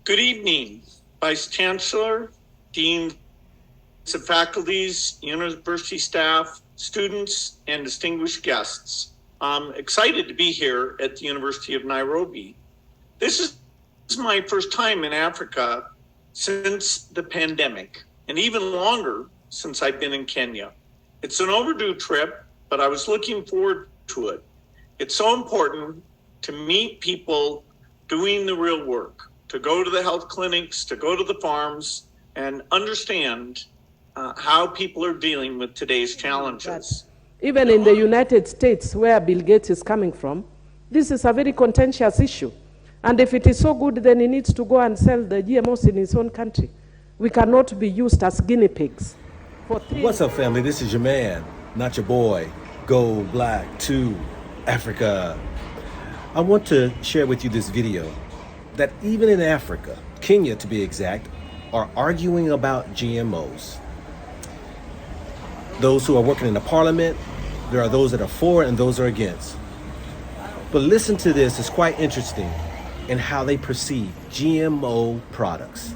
Good evening, Vice Chancellor, Deans of faculties, university staff, students, and distinguished guests. I'm excited to be here at the University of Nairobi. This is my first time in Africa since the pandemic, and even longer since I've been in Kenya. It's an overdue trip, but I was looking forward to it. It's so important to meet people doing the real work, to go to the health clinics, to go to the farms, and understand how people are dealing with today's challenges. Even in the United States, where Bill Gates is coming from, this is a very contentious issue. And if it is so good, then he needs to go and sell the GMOs in his own country. We cannot be used as guinea pigs. What's up, family? This is your man, not your boy, Gold Black 2 Africa. I want to share with you this video that even in Africa, Kenya to be exact, are arguing about GMOs. Those who are working in the parliament, there are those that are for and those are against. But listen to this, it's quite interesting in how they perceive GMO products.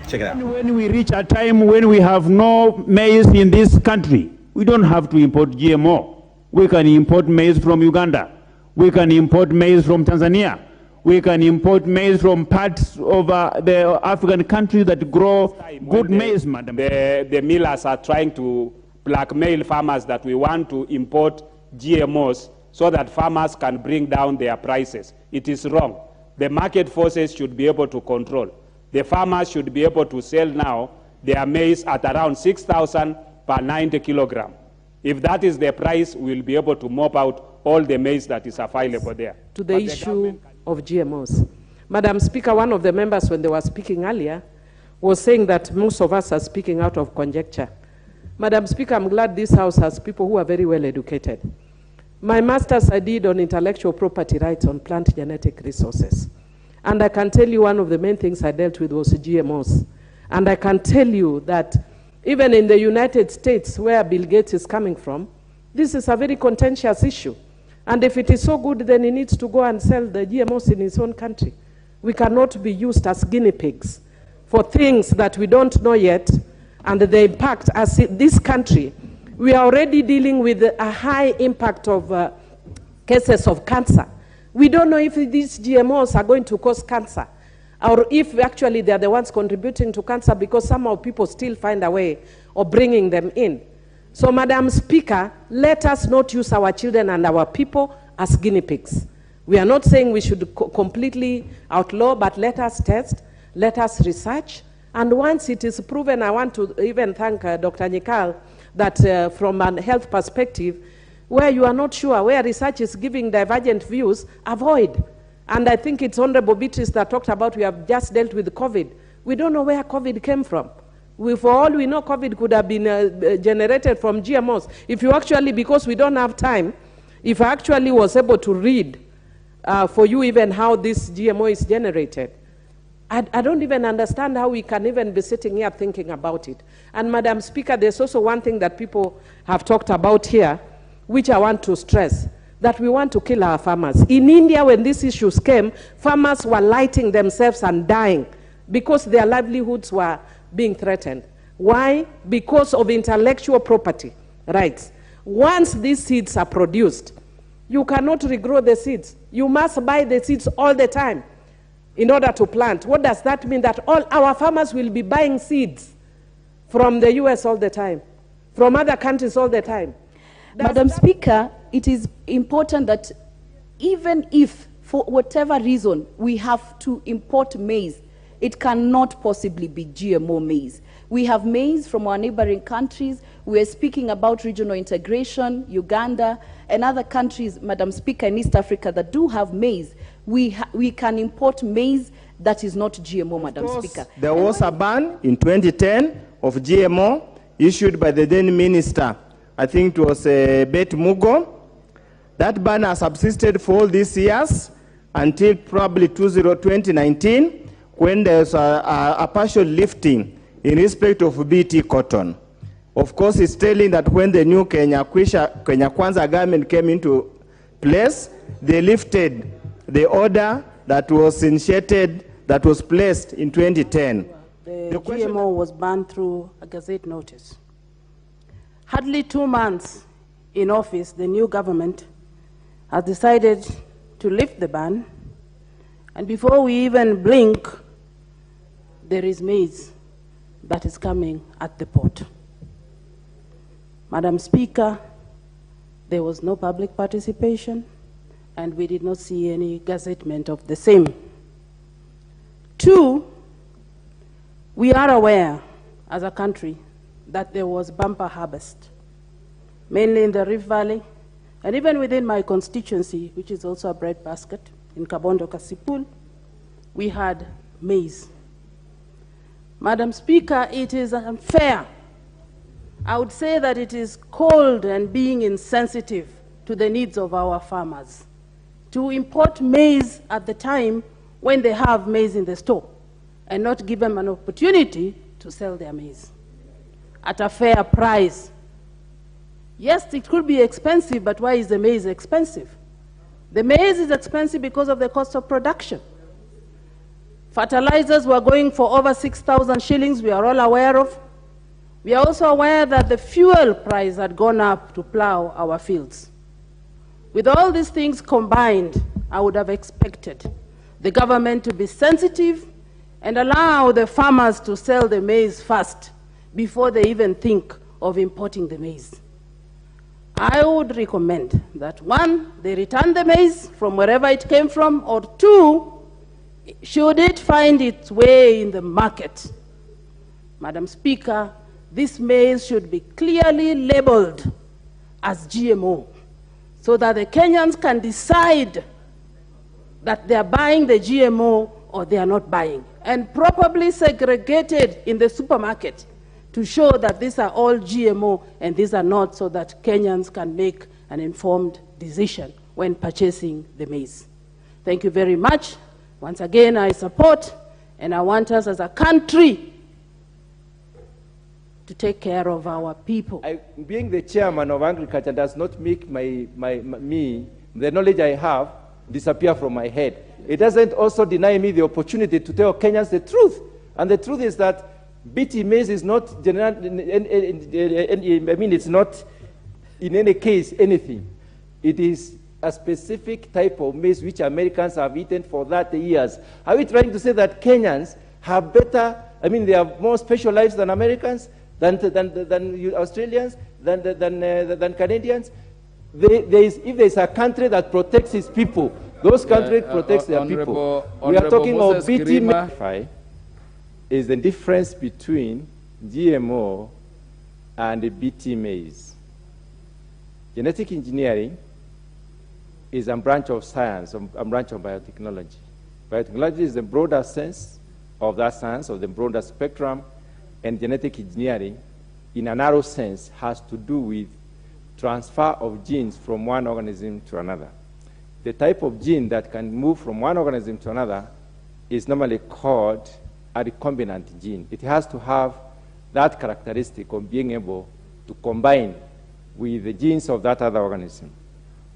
Check it out. When we reach a time when we have no maize in this country, we don't have to import GMO. We can import maize from Uganda. We can import maize from Tanzania. We can import maize from parts of the African countries that grow good maize, madam. The millers are trying to blackmail farmers that we want to import GMOs so that farmers can bring down their prices. It is wrong. The market forces should be able to control. The farmers should be able to sell now their maize at around 6,000 per 90 kilogram. If that is the price, we'll be able to mop out all the maize that is available there. To the issue of GMOs. Madam Speaker, one of the members when they were speaking earlier was saying that most of us are speaking out of conjecture. Madam Speaker, I'm glad this House has people who are very well educated. My master's I did on intellectual property rights on plant genetic resources. And I can tell you one of the main things I dealt with was GMOs. And I can tell you that even in the United States, where Bill Gates is coming from, this is a very contentious issue. And if it is so good, then he needs to go and sell the GMOs in his own country. We cannot be used as guinea pigs for things that we don't know yet, and the impact as this country. We are already dealing with a high impact of cases of cancer. We don't know if these GMOs are going to cause cancer, or if actually they are the ones contributing to cancer, because somehow people still find a way of bringing them in. So, Madam Speaker, let us not use our children and our people as guinea pigs. We are not saying we should completely outlaw, but let us test, let us research, and once it is proven, I want to even thank Dr. Nyikal, that from a health perspective, where you are not sure, where research is giving divergent views, avoid. And I think it's Honorable Beatrice that talked about we have just dealt with COVID. We don't know where COVID came from. For all we know, COVID could have been generated from GMOs. If you actually, because we don't have time, if I actually was able to read for you even how this GMO is generated, I don't even understand how we can even be sitting here thinking about it. And Madam Speaker, there's also one thing that people have talked about here, which I want to stress, that we want to kill our farmers. In India, when these issues came, farmers were lighting themselves and dying because their livelihoods were being threatened. Why? Because of intellectual property rights. Once these seeds are produced, you cannot regrow the seeds. You must buy the seeds all the time in order to plant. What does that mean? That all our farmers will be buying seeds from the US all the time, from other countries all the time. Madam Speaker, it is important that even if, for whatever reason, we have to import maize, it cannot possibly be GMO maize. We have maize from our neighboring countries. We are speaking about regional integration, Uganda, and other countries, Madam Speaker, in East Africa that do have maize. We can import maize that is not GMO, Madam Speaker. There was a ban in 2010 of GMO issued by the then minister. I think it was Bet Mugo. That ban has subsisted for all these years until probably 2019, when there's a partial lifting in respect of BT cotton. Of course, it's telling that when the new Kenya Kwanza government came into place, they lifted the order that was initiated that was placed in 2010. The GMO was banned through a Gazette notice. Hardly 2 months in office, the new government has decided to lift the ban, and before we even blink, there is maize that is coming at the port. Madam Speaker, there was no public participation, and we did not see any gazettement of the same. 2, we are aware as a country that there was bumper harvest, mainly in the Rift Valley, and even within my constituency, which is also a breadbasket, in Kabondo Kasipul, we had maize. Madam Speaker, it is unfair. I would say that it is cold and being insensitive to the needs of our farmers to import maize at the time when they have maize in the store and not give them an opportunity to sell their maize at a fair price. Yes, it could be expensive, but why is the maize expensive? The maize is expensive because of the cost of production. Fertilizers were going for over 6,000 shillings, we are all aware of. We are also aware that the fuel price had gone up to plow our fields. With all these things combined, I would have expected the government to be sensitive and allow the farmers to sell the maize first before they even think of importing the maize. I would recommend that 1, they return the maize from wherever it came from, or 2, should it find its way in the market, Madam Speaker, this maize should be clearly labeled as GMO so that the Kenyans can decide that they are buying the GMO or they are not buying, and properly segregated in the supermarket to show that these are all GMO and these are not, so that Kenyans can make an informed decision when purchasing the maize. Thank you very much. Once again, I support, and I want us as a country to take care of our people. Being the chairman of agriculture does not make me, the knowledge I have, disappear from my head. It doesn't also deny me the opportunity to tell Kenyans the truth. And the truth is that BT maize is not, it's not in any case anything. It is a specific type of maize which Americans have eaten for 30 years. Are we trying to say that Kenyans have better, they have more special lives than Americans, than Australians, than Canadians? If there is a country that protects its people, those countries protect their people. We are talking of BT maize. Is the difference between GMO and BT maize. Genetic engineering is a branch of science, a branch of biotechnology. Biotechnology is the broader sense of that science, of the broader spectrum, and genetic engineering, in a narrow sense, has to do with transfer of genes from one organism to another. The type of gene that can move from one organism to another is normally called a recombinant gene. It has to have that characteristic of being able to combine with the genes of that other organism.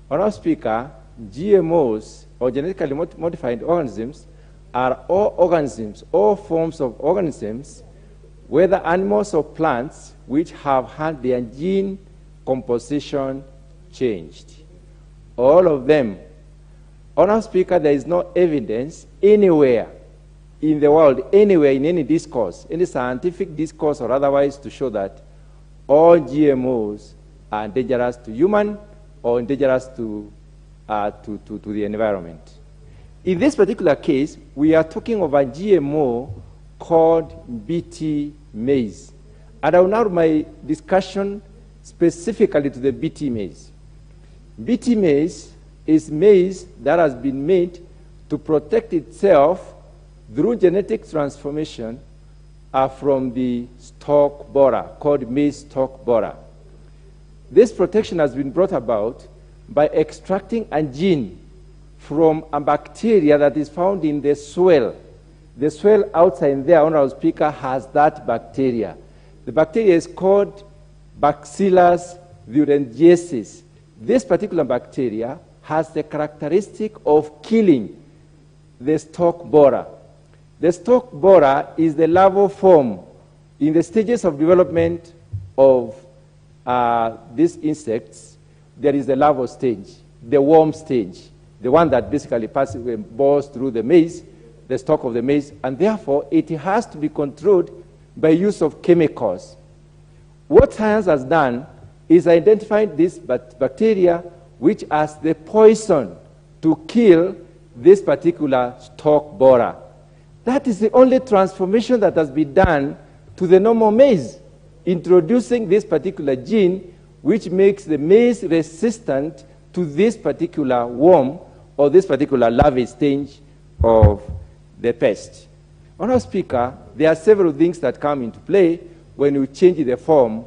Honorable Speaker, GMOs, or genetically modified organisms, are all organisms, all forms of organisms, whether animals or plants, which have had their gene composition changed. All of them. Honorable Speaker, there is no evidence anywhere in the world, anywhere in any discourse, any scientific discourse or otherwise, to show that all GMOs are dangerous to human or dangerous to the environment. In this particular case, we are talking of a GMO called BT maize. And I will narrow my discussion specifically to the BT maize. BT maize is maize that has been made to protect itself through genetic transformation from the stalk borer, called maize stalk borer. This protection has been brought about by extracting a gene from a bacteria that is found in the soil. The soil outside there, Honorable Speaker, has that bacteria. The bacteria is called Bacillus thuringiensis. This particular bacteria has the characteristic of killing the stalk borer. The stalk borer is the larval form in the stages of development of these insects. There is the larval stage, the worm stage, the one that basically bores through the maize, the stalk of the maize, and therefore it has to be controlled by use of chemicals. What science has done is identified this bacteria which has the poison to kill this particular stalk borer. That is the only transformation that has been done to the normal maize, introducing this particular gene which makes the maize resistant to this particular worm or this particular larvae stage of the pest. Honourable Speaker, there are several things that come into play when you change the form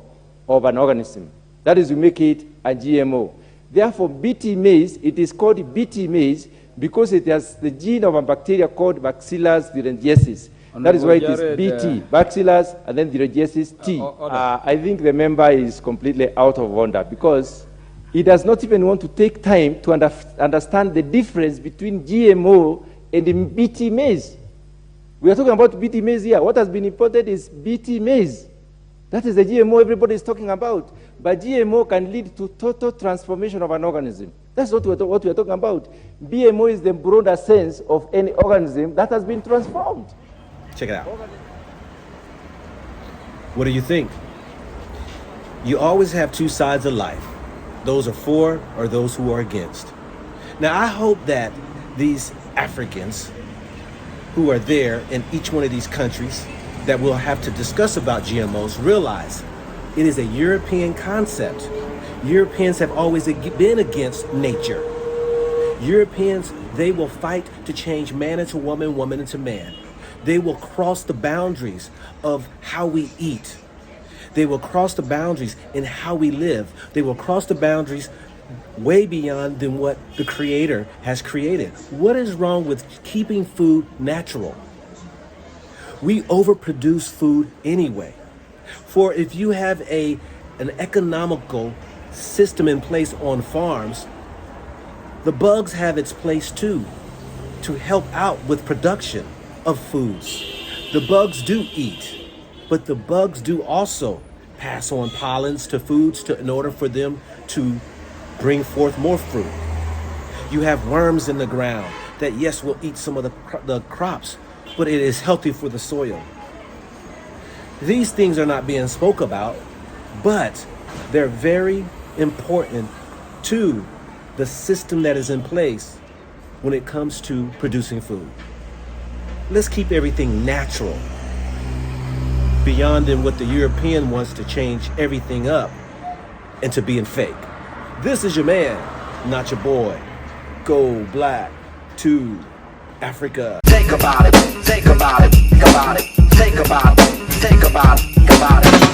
of an organism. That is, you make it a GMO. Therefore, BT maize, it is called BT maize because it has the gene of a bacteria called Bacillus thuringiensis. That is why it is BT, Bacillus, and then thuringiensis T. I think the member is completely out of order because he does not even want to take time to understand the difference between GMO and BT maize. We are talking about BT maize here. What has been imported is BT maize. That is the GMO everybody is talking about. But GMO can lead to total transformation of an organism. That's what we are talking about. BMO is the broader sense of any organism that has been transformed. Check it out. What do you think? You always have two sides of life. Those are for or those who are against. Now, I hope that these Africans who are there in each one of these countries that we'll have to discuss about GMOs realize it is a European concept. Europeans have always been against nature. Europeans, they will fight to change man into woman, woman into man. They will cross the boundaries of how we eat. They will cross the boundaries in how we live. They will cross the boundaries way beyond than what the Creator has created. What is wrong with keeping food natural? We overproduce food anyway. For if you have an economical system in place on farms, the bugs have its place too, to help out with production of foods. The bugs do eat, but the bugs do also pass on pollens to foods in order for them to bring forth more fruit. You have worms in the ground that, yes, will eat some of the crops, but it is healthy for the soil. These things are not being spoke about, but they're very important to the system that is in place when it comes to producing food. Let's keep everything natural, beyond than what the European wants to change everything up into being fake. This is your man, not your boy. Go black to Africa. Think about it, think about it, think about it, think about it, think about it, think about it.